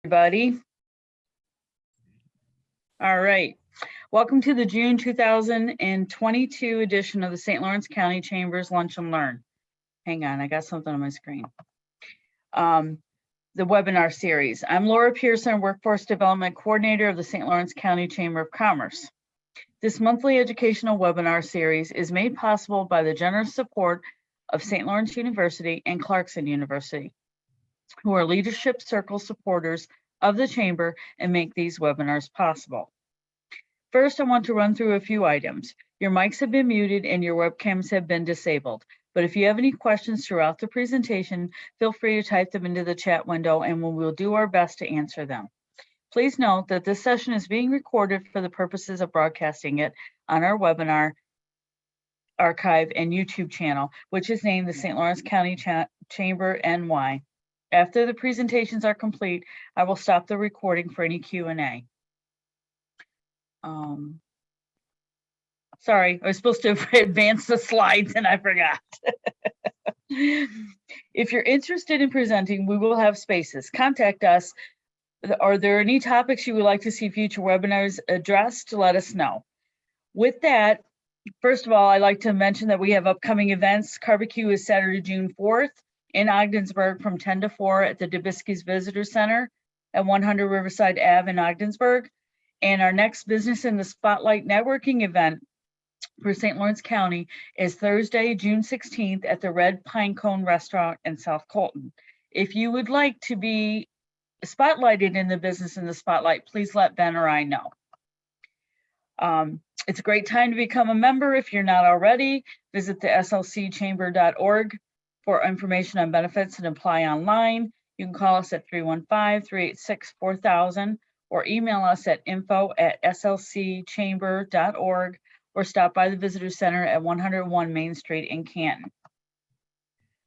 Everybody. All right. Welcome to the June 2022 edition of the St. Lawrence County Chambers Lunch and Learn. Hang on, I got something on my screen. The webinar series. I'm Laura Pearson, Workforce Development Coordinator of the St. Lawrence County Chamber of Commerce. This monthly educational webinar series is made possible by the generous support of St. Lawrence University and Clarkson University, who are leadership circle supporters of the Chamber and make these webinars possible. First, I want to run through a few items. Your mics have been muted and your webcams have been disabled. But if you have any questions throughout the presentation, feel free to type them into the chat window and we will do our best to answer them. Please note that this session is being recorded for the purposes of broadcasting it on our webinar archive and YouTube channel, which is named the St. Lawrence County Chamber NY. After the presentations are complete, I will stop the recording for any Q&A. Sorry, I was supposed to advance the slides and I forgot. If you're interested in presenting, we will have spaces. Contact us. Are there any topics you would like to see future webinars addressed? Let us know. With that, first of all, I'd like to mention that we have upcoming events. Barbecue is Saturday, June 4th in Ogdensburg from 10 to 4 at the Dubisky's Visitor Center at 100 Riverside Ave in Ogdensburg. And our next Business in the Spotlight networking event for St. Lawrence County is Thursday, June 16th at the Red Pine Cone Restaurant in South Colton. If you would like to be spotlighted in the Business in the Spotlight, please let Ben or I know. It's a great time to become a member if you're not already. Visit the slcchamber.org for information on benefits and apply online. You can call us at 315-386-4000 or email us at info@slcchamber.org or stop by the Visitor Center at 101 Main Street in Canton.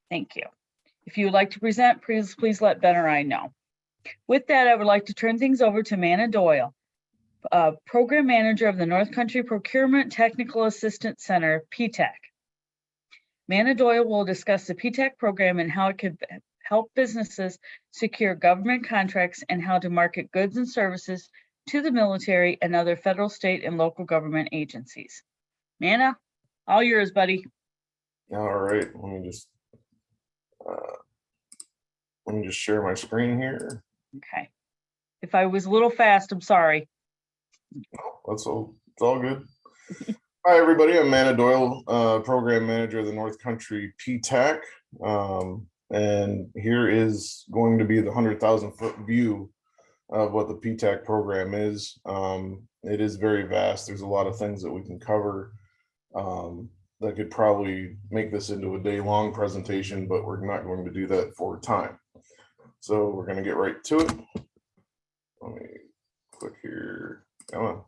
Thank you. If you would like to present, please let Ben or I know. With that, I would like to turn things over to Manna Doyle, Program Manager of the North Country Procurement Technical Assistance Center, PTAC. Manna Doyle will discuss the PTAC program and how it could help businesses secure government contracts and how to market goods and services to the military and other federal, state, and local government agencies. Manna, all yours, buddy. All right, let me just share my screen here. Okay. If I was a little fast, I'm sorry. Oh, it's all good. Hi, everybody. I'm Manna Doyle, Program Manager of the North Country PTAC. And here is going to be the 100,000-foot view of what the PTAC program is. It is very vast. There's a lot of things that we can cover that could probably make this into a day-long presentation, but we're not going to do that for time. So we're going to get right to it. Let me click here. Come on.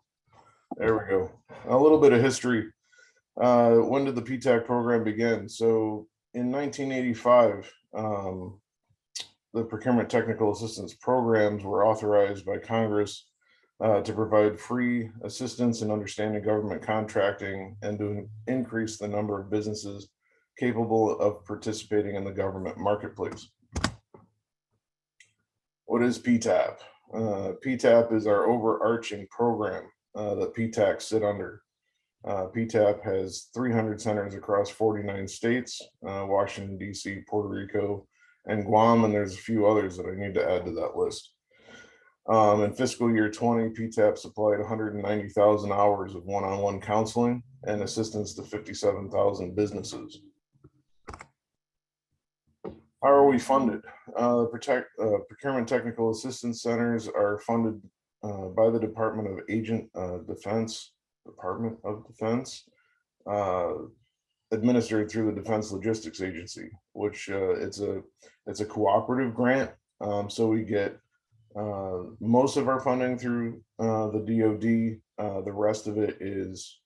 There we go. A little bit of history. When did the PTAC program begin? So in 1985, the Procurement Technical Assistance Programs were authorized by Congress to provide free assistance in understanding government contracting and to increase the number of businesses capable of participating in the government marketplace. What is PTAP? PTAP is our overarching program that PTAC sit under. PTAP has 300 centers across 49 states, Washington, D.C., Puerto Rico, and Guam, and there's a few others that I need to add to that list. In fiscal year 20, PTAP supplied 190,000 hours of one-on-one counseling and assistance to 57,000 businesses. How are we funded? Procurement Technical Assistance Centers are funded by the Department of Defense, administered through the Defense Logistics Agency, which it's a cooperative grant. So we get most of our funding through the DoD. The rest of it is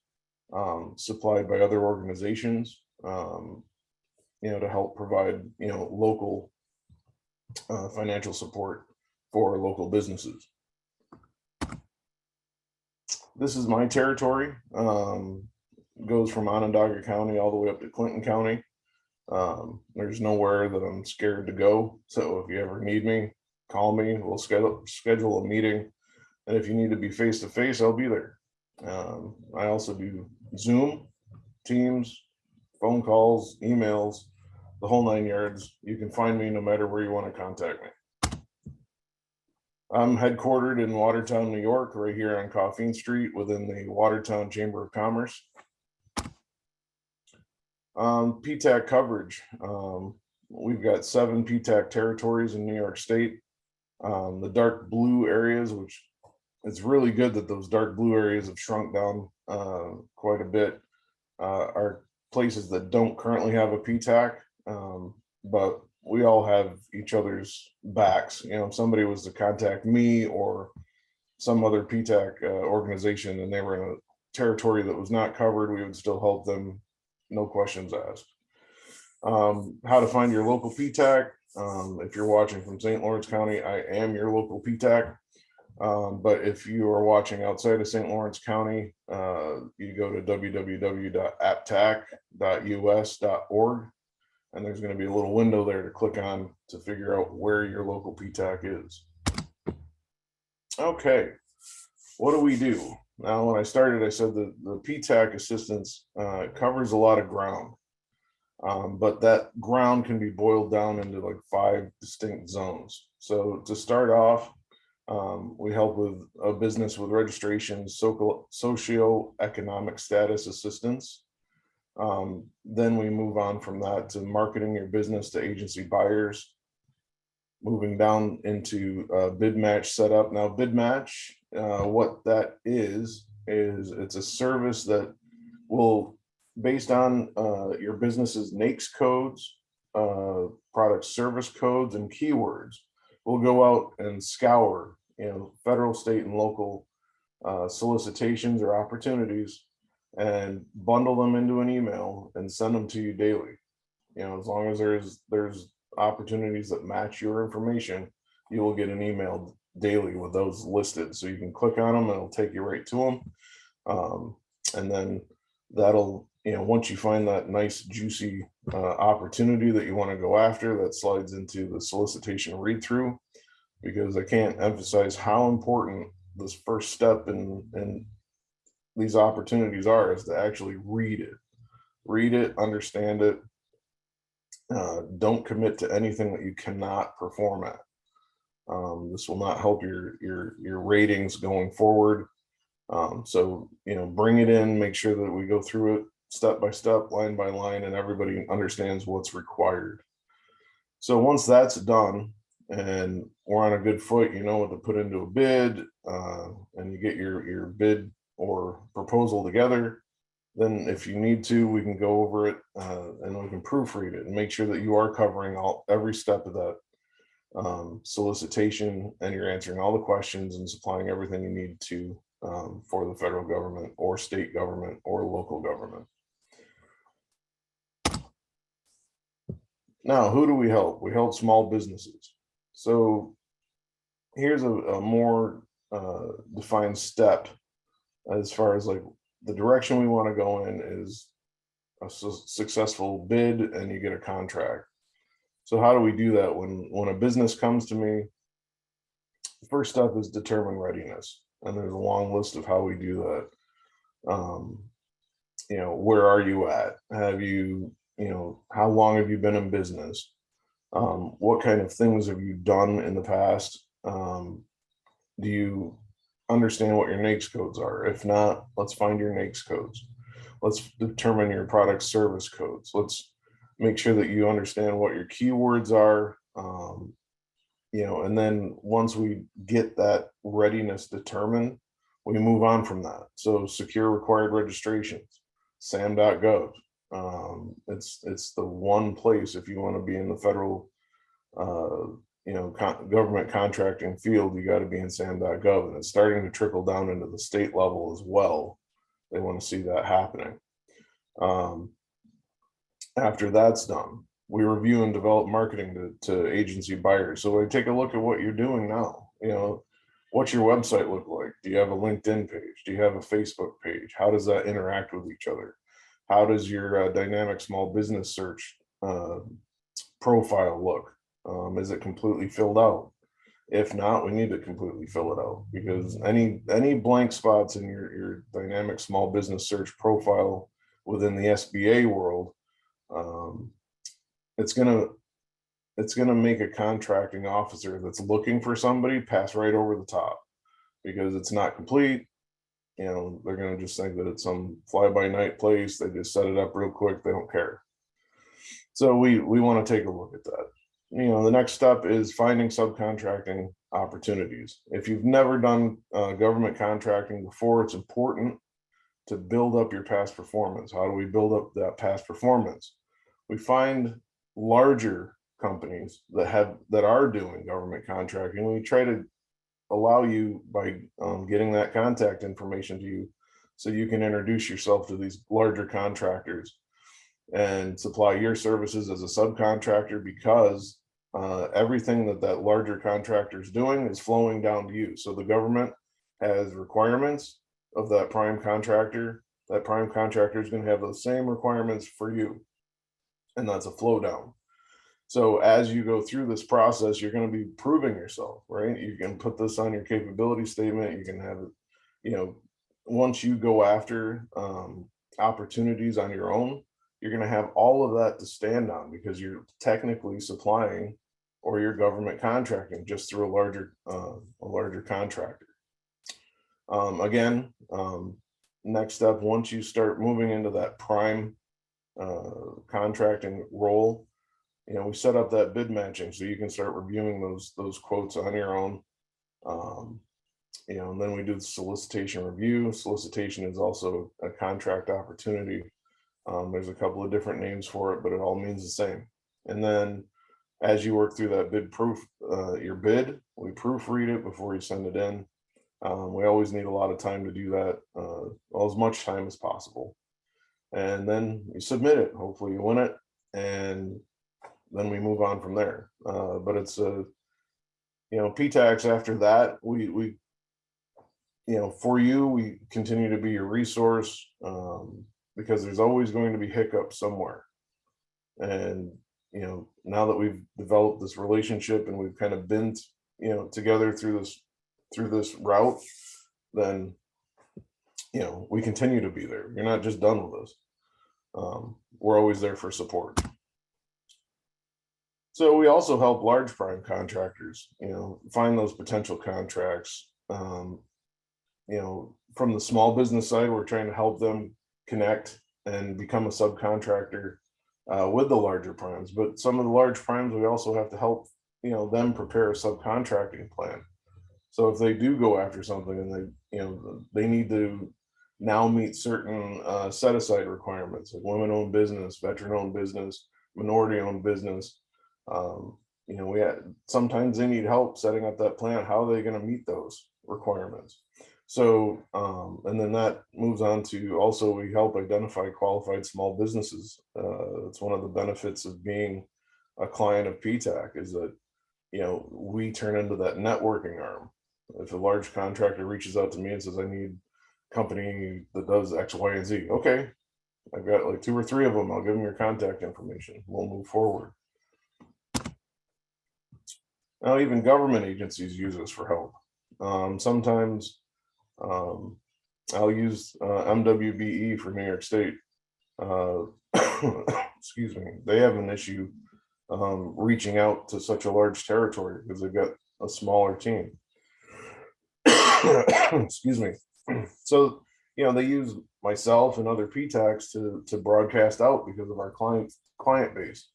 supplied by other organizations, to help provide, local financial support for local businesses. This is my territory. Goes from Onondaga County all the way up to Clinton County. There's nowhere that I'm scared to go. So if you ever need me, call me. We'll schedule a meeting. And if you need to be face to face, I'll be there. I also do Zoom, Teams, phone calls, emails, the whole 9 yards. You can find me no matter where you want to contact me. I'm headquartered in Watertown, New York, right here on Coffeen Street within the Watertown Chamber of Commerce. PTAC coverage. We've got 7 PTAC territories in New York State. The dark blue areas, which it's really good that those dark blue areas have shrunk down quite a bit, are places that don't currently have a PTAC, but we all have each other's backs. You know, if somebody was to contact me or some other PTAC organization and they were in a territory that was not covered, we would still help them, no questions asked. How to find your local PTAC. If you're watching from St. Lawrence County, I am your local PTAC. But if you are watching outside of St. Lawrence County, you go to www.aptac.us.org, and there's going to be a little window there to click on to figure out where your local PTAC is. Okay, what do we do? Now, when I started, I said that the PTAC assistance covers a lot of ground, but that ground can be boiled down into like 5 distinct zones. So to start off, we help with a business with registration, socio-economic status assistance. Then we move on from that to marketing your business to agency buyers, moving down into bid match setup. Now, bid match, what that is it's a service that will, based on your business's NAICS codes, product service codes, and keywords, we'll go out and scour, you know, federal, state, and local solicitations or opportunities and bundle them into an email and send them to you daily. You know, as long as there's opportunities that match your information, you will get an email daily with those listed. So you can click on them and it'll take you right to them. And then that'll, you know, once you find that nice juicy opportunity that you want to go after, that slides into the solicitation read through, because I can't emphasize how important this first step in these opportunities are, is to actually read it, understand it. Don't commit to anything that you cannot perform at. This will not help your ratings going forward. So, you know, bring it in, make sure that we go through it step by step, line by line, and everybody understands what's required. So once that's done and we're on a good foot, you know what to put into a bid, and you get your bid or proposal together, then if you need to, we can go over it and we can proofread it and make sure that you are covering every step of that solicitation, and you're answering all the questions and supplying everything you need to for the federal government or state government or local government. Now, who do we help? We help small businesses. So here's a more defined step as far as like the direction we want to go in is a successful bid and you get a contract. So how do we do that? When a business comes to me, the first step is determine readiness. And there's a long list of how we do that. You know, where are you at? You know, how long have you been in business? What kind of things have you done in the past? Do you understand what your NAICS codes are? If not, let's find your NAICS codes. Let's determine your product service codes. Let's make sure that you understand what your keywords are. You know, and then once we get that readiness determined, we move on from that. So secure required registrations, sam.gov. It's the one place if you want to be in the federal, you know, government contracting field, you got to be in sam.gov, and it's starting to trickle down into the state level as well. They want to see that happening. After that's done, we review and develop marketing to agency buyers. So we take a look at what you're doing now. You know, what's your website look like? Do you have a LinkedIn page? Do you have a Facebook page? How does that interact with each other? How does your dynamic small business search profile look? Is it completely filled out? If not, we need to completely fill it out, because any blank spots in your dynamic small business search profile within the SBA world, um, it's gonna make a contracting officer that's looking for somebody pass right over the top, because it's not complete. You know, they're gonna just think that it's some fly-by-night place. They just set it up real quick. They don't care. So we want to take a look at that. You know, the next step is finding subcontracting opportunities. If you've never done government contracting before, it's important to build up your past performance. How do we build up that past performance? We find larger companies that are doing government contracting. We try to allow you by getting that contact information to you, so you can introduce yourself to these larger contractors and supply your services as a subcontractor, because everything that larger contractor is doing is flowing down to you. So the government has requirements of that prime contractor. That prime contractor is going to have those same requirements for you, and that's a flow down. So as you go through this process, you're going to be proving yourself, right? You can put this on your capability statement. You can have it, you know, once you go after opportunities on your own, you're going to have all of that to stand on, because you're technically supplying, or you're government contracting just through a larger contractor. Again, next step, once you start moving into that prime contracting role, you know, we set up that bid matching so you can start reviewing those quotes on your own. You know, and then we do the solicitation review. Solicitation is also a contract opportunity. There's a couple of different names for it, but it all means the same. And then as you work through that your bid, we proofread it before you send it in. We always need a lot of time to do that, well, as much time as possible. And then you submit it. Hopefully you win it, and then we move on from there. But it's you know, PTACs after that, we you know, for you, we continue to be your resource, because there's always going to be hiccups somewhere. And you know, now that we've developed this relationship and we've kind of been, you know, together through this route, then you know, we continue to be there. You're not just done with us. We're always there for support. So we also help large prime contractors, you know, find those potential contracts. You know, from the small business side, we're trying to help them connect and become a subcontractor with the larger primes. But some of the large primes, we also have to help, you know, them prepare a subcontracting plan. So if they do go after something and they, you know, they need to now meet certain set aside requirements, like women-owned business, veteran-owned business, minority-owned business. You know, sometimes they need help setting up that plan. How are they going to meet those requirements? So, and then that moves on to also, we help identify qualified small businesses. It's one of the benefits of being a client of PTAC, is that, you know, we turn into that networking arm. If a large contractor reaches out to me and says, I need a company that does X, Y, and Z. Okay, I've got like 2 or 3 of them. I'll give them your contact information. We'll move forward. Now, even government agencies use us for help. Sometimes I'll use MWBE for New York State. Excuse me. They have an issue reaching out to such a large territory because they've got a smaller team. Excuse me. So, you know, they use myself and other PTACs to broadcast out because of our client base.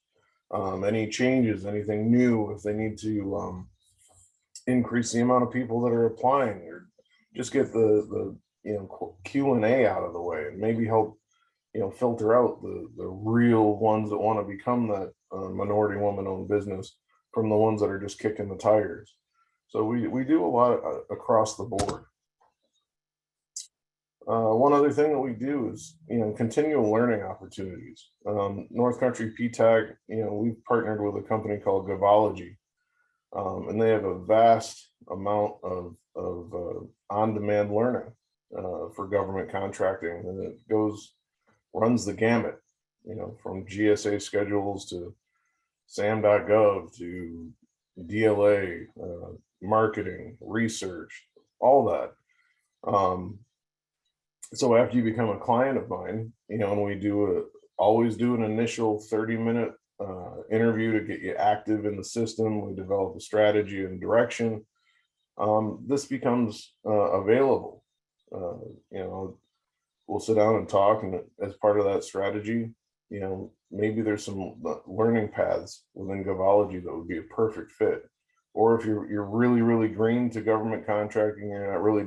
Any changes, anything new, if they need to increase the amount of people that are applying, or just get the you know, Q&A out of the way, and maybe help, you know, filter out the real ones that want to become that minority woman-owned business from the ones that are just kicking the tires. So we do a lot across the board. One other thing that we do is, you know, continual learning opportunities. North Country PTAC, you know, we've partnered with a company called Gavology, and they have a vast amount of on-demand learning for government contracting, and it runs the gamut, you know, from GSA schedules to SAM.gov to DLA, marketing, research, all that. So after you become a client of mine, and we always do an initial 30-minute interview to get you active in the system. We develop a strategy and direction. This becomes available. We'll sit down and talk, and as part of that strategy, maybe there's some learning paths within Govology that would be a perfect fit. Or if you're really, really green to government contracting, you're not really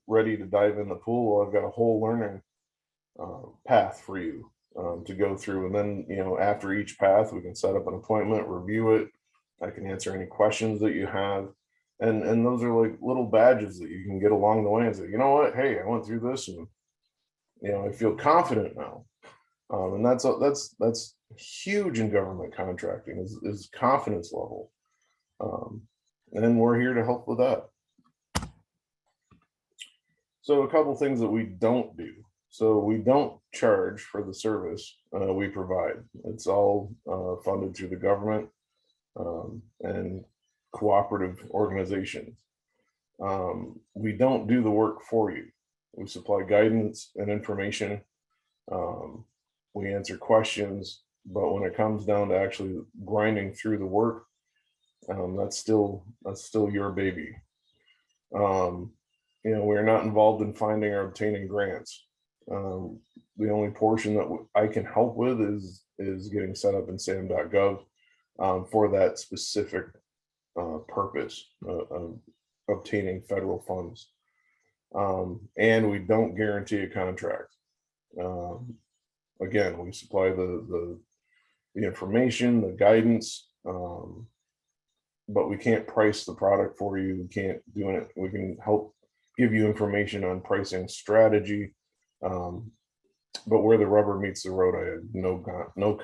ready to dive in the pool, well, I've got a whole learning path for you to go through. And then, after each path, we can set up an appointment, review it. I can answer any questions that you have. And those are like little badges that you can get along the way and say, you know what, hey, I went through this, and I feel confident now. And that's huge in government contracting is confidence level. And we're here to help with that. So a couple things that we don't do. So we don't charge for the service we provide. It's all funded through the government and cooperative organizations. We don't do the work for you. We supply guidance and information. We answer questions, but when it comes down to actually grinding through the work, that's still your baby. We're not involved in finding or obtaining grants. The only portion that I can help with is getting set up in sam.gov for that specific purpose of obtaining federal funds. And we don't guarantee a contract. Again, we supply the information, the guidance, but we can't price the product for you. We can't do it. We can help give you information on pricing strategy, but where the rubber meets the road, I have no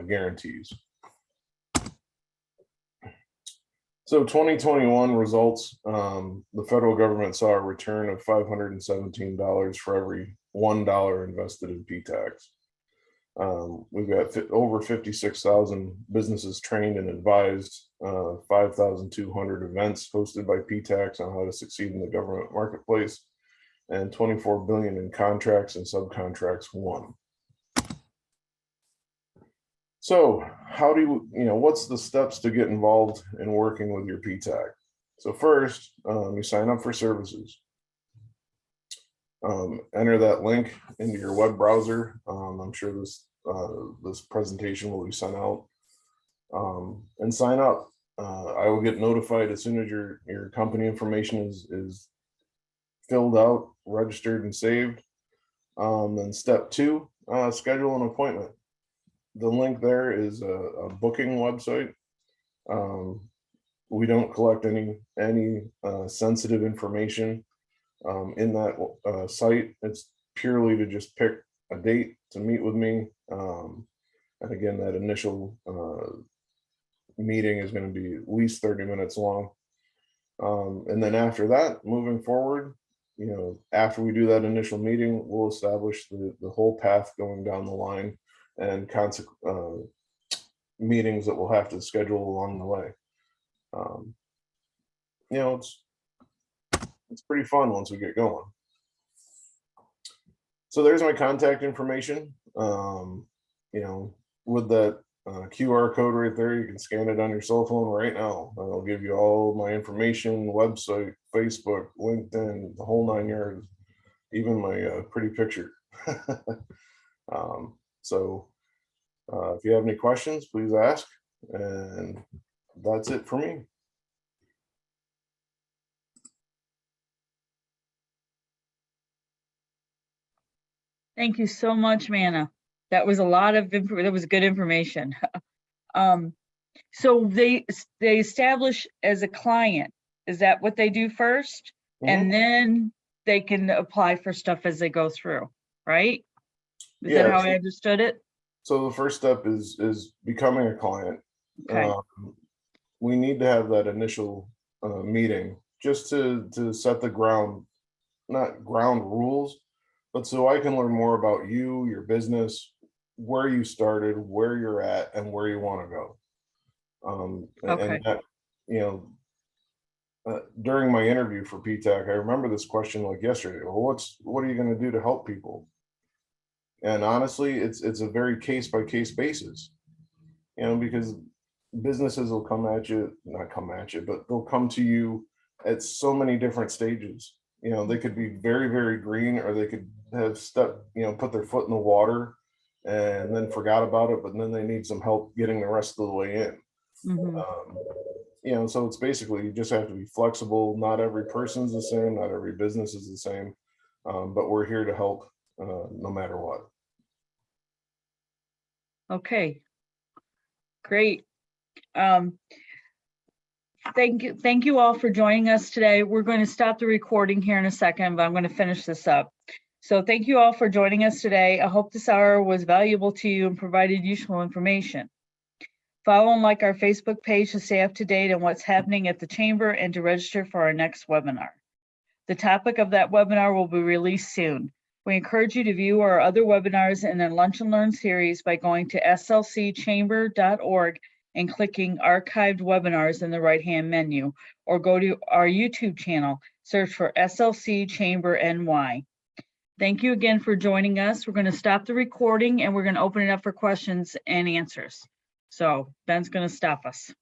guarantees. So 2021 results, the federal government saw a return of $517 for every $1 invested in PTACs. We've got over 56,000 businesses trained and advised, 5,200 events hosted by PTACs on how to succeed in the government marketplace, and 24 billion in contracts and subcontracts won. So how do what's the steps to get involved in working with your PTAC? So first, you sign up for services. Enter that link into your web browser. I'm sure this presentation will be sent out, and sign up. I will get notified as soon as your company information is filled out, registered, and saved. Then step 2, schedule an appointment. The link there is a booking website. We don't collect any sensitive information in that site. It's purely to just pick a date to meet with me. And again, that initial meeting is going to be at least 30 minutes long. And then after that, moving forward, after we do that initial meeting, we'll establish the whole path going down the line and meetings that we'll have to schedule along the way. It's pretty fun once we get going. So there's my contact information. With that QR code right there, you can scan it on your cell phone right now. I'll give you all my information, website, Facebook, LinkedIn, the whole 9 yards, even my pretty picture. So if you have any questions, please ask. And that's it for me. Thank you so much, Manna. That was a lot of that was good information. So they establish as a client. Is that what they do first? Mm-hmm. And then they can apply for stuff as they go through, right? Is that how I understood it? So the first step is becoming a client. Okay. We need to have that initial meeting just to set the not ground rules, but so I can learn more about you, your business, where you started, where you're at, and where you want to go. Okay. And that, during my interview for PTAC, I remember this question like yesterday. Well, what are you going to do to help people? And honestly, it's a very case by case basis, because businesses will not come at you, but they'll come to you at so many different stages. They could be very, very green, or they could have put their foot in the water and then forgot about it, but then they need some help getting the rest of the way in. So it's basically, you just have to be flexible. Not every person's the same, not every business is the same, but we're here to help no matter what. Okay, great. Thank you all for joining us today. We're going to stop the recording here in a second, but I'm going to finish this up. So thank you all for joining us today. I hope this hour was valuable to you and provided useful information. Follow and like our Facebook page to stay up to date on what's happening at the Chamber and to register for our next webinar. The topic of that webinar will be released soon. We encourage you to view our other webinars in the Lunch and Learn series by going to slcchamber.org and clicking Archived Webinars in the right-hand menu, or go to our YouTube channel, search for SLC Chamber NY. Thank you again for joining us. We're going to stop the recording and we're going to open it up for questions and answers. So Ben's going to stop us.